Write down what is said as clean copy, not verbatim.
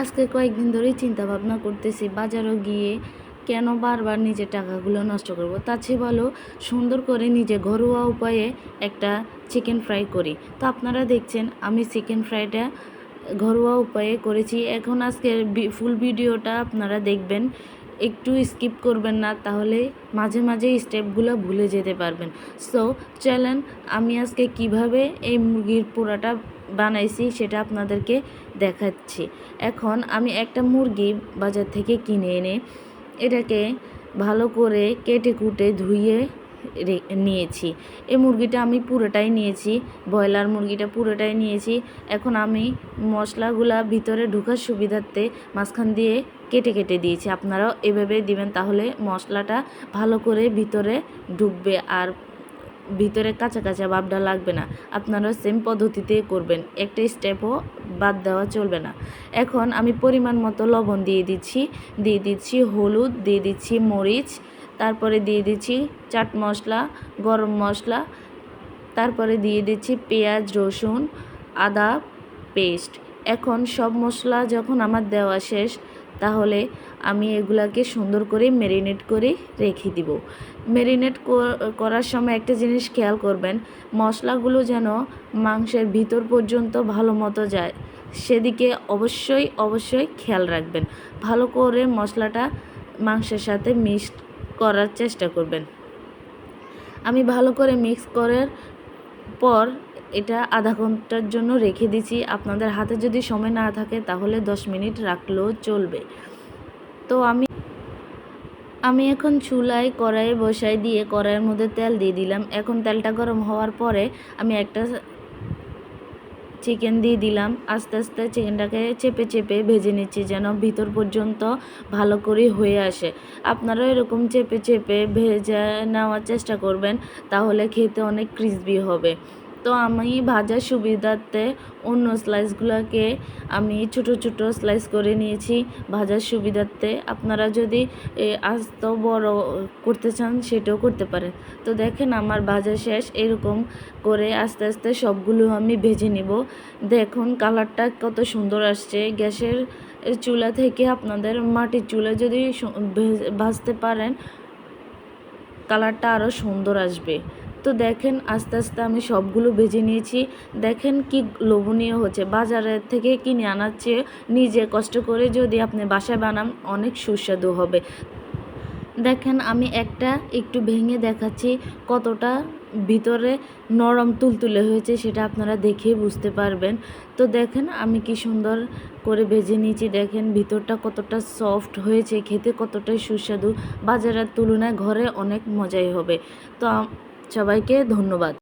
আজকে কয়েকদিন ধরেই চিন্তা ভাবনা করতেছি বাজারও গিয়ে কেন বারবার নিজের টাকাগুলো নষ্ট করব। তার চেয়ে ভালো সুন্দর করে নিজে ঘরোয়া উপায়ে একটা চিকেন ফ্রাই করি। তো আপনারা দেখছেন আমি চিকেন ফ্রাইটা ঘরোয়া উপায়ে করেছি। এখন আজকের ফুল ভিডিওটা আপনারা দেখবেন, একটু স্কিপ করবেন না, তাহলে মাঝে মাঝে স্টেপগুলো ভুলে যেতে পারবেন। সো চলেন আমি আজকে কিভাবে এই মুরগির পোড়াটা বানাইছি সেটা আপনাদেরকে দেখাচ্ছি। এখন আমি একটা মুরগি বাজার থেকে কিনে এনে এটাকে ভালো করে কেটে কুটে ধুয়ে নিয়েছি। এই মুরগিটা আমি পুরোটাই নিয়েছি, ব্রয়লার মুরগিটা পুরোটাই নিয়েছি। এখন আমি মশলাগুলা ভিতরে ঢোকার সুবিধার্থে মাঝখান দিয়ে কেটে কেটে দিয়েছি। আপনারাও এভাবে দিবেন, তাহলে মশলাটা ভালো করে ভিতরে ঢুকবে আর ভিতরে কাঁচা কাঁচা ভাবটা লাগবে না। আপনারা সেম পদ্ধতিতে করবেন, একটা স্টেপও বাদ দেওয়া চলবে না। এখন আমি পরিমাণ মতো লবণ দিয়ে দিচ্ছি হলুদ, দিয়ে দিচ্ছি মরিচ, তারপরে দিয়ে দিচ্ছি চাট মশলা, গরম মশলা, তারপরে দিয়ে দিচ্ছি পেঁয়াজ, রসুন, আদা পেস্ট। এখন সব মশলা যখন আমার দেওয়া শেষ, তাহলে আমি এগুলাকে সুন্দর করে ম্যারিনেট করে রেখে দিব। ম্যারিনেট করার সময় একটা জিনিস খেয়াল করবেন, মশলাগুলো যেন মাংসের ভিতর পর্যন্ত ভালো মতো যায়, সেদিকে অবশ্যই খেয়াল রাখবেন। ভালো করে মশলাটা মাংসের সাথে মিক্স করার চেষ্টা করবেন। আমি ভালো করে মিক্স করার পর এটা আধা ঘন্টার জন্য রেখে দিচ্ছি। আপনাদের হাতে যদি সময় না থাকে তাহলে 10 মিনিট রাখলেও চলবে। তো আমি এখন চুলায় কড়াইয়ে বসাই দিয়ে কড়াইয়ের মধ্যে তেল দিয়ে দিলাম। এখন তেলটা গরম হওয়ার পরে আমি একটা চিকেন দিয়ে দিলাম। আস্তে আস্তে চিকেনটাকে চেপে চেপে ভেজে নিচ্ছি যেন ভিতর পর্যন্ত ভালো করে হয়ে আসে। আপনারাও এরকম চেপে চেপে ভেজে নেওয়ার চেষ্টা করবেন, তাহলে খেতে অনেক ক্রিসপি হবে। তো আমি ভাজার সুবিধার্থে অন্য স্লাইসগুলোকে আমি ছোট ছোট স্লাইস করে নিয়েছি ভাজার সুবিধার্থে। আপনারা যদি আস্ত বড় করতে চান সেটাও করতে পারেন। তো দেখেন আমার ভাজা শেষ। এরকম করে আস্তে আস্তে সবগুলো আমি ভেজে নেব। দেখুন কালারটা কত সুন্দর আসছে। গ্যাসের চুলা থেকে আপনাদের মাটির চুলা যদি ভাজতে পারেন, কালারটা আরও সুন্দর আসবে। তো দেখেন আস্তে আস্তে আমি সবগুলো ভেজে নিয়েছি। দেখেন কি লোভনীয় হচ্ছে। বাজারের থেকে কিনে আনার চেয়ে নিজে কষ্ট করে যদি আপনি বাসায় বানান, অনেক সুস্বাদু হবে। দেখেন আমি একটু ভেঙে দেখাচ্ছি কতটা ভিতরে নরম তুলতুলে হয়েছে, সেটা আপনারা দেখেই বুঝতে পারবেন। তো দেখেন আমি কি সুন্দর করে ভেজে নিয়েছি। দেখেন ভিতরটা কতটা সফট হয়েছে, খেতে কতটাই সুস্বাদু। বাজারের তুলনায় ঘরে অনেক মজাই হবে। তো সবাইকে ধন্যবাদ।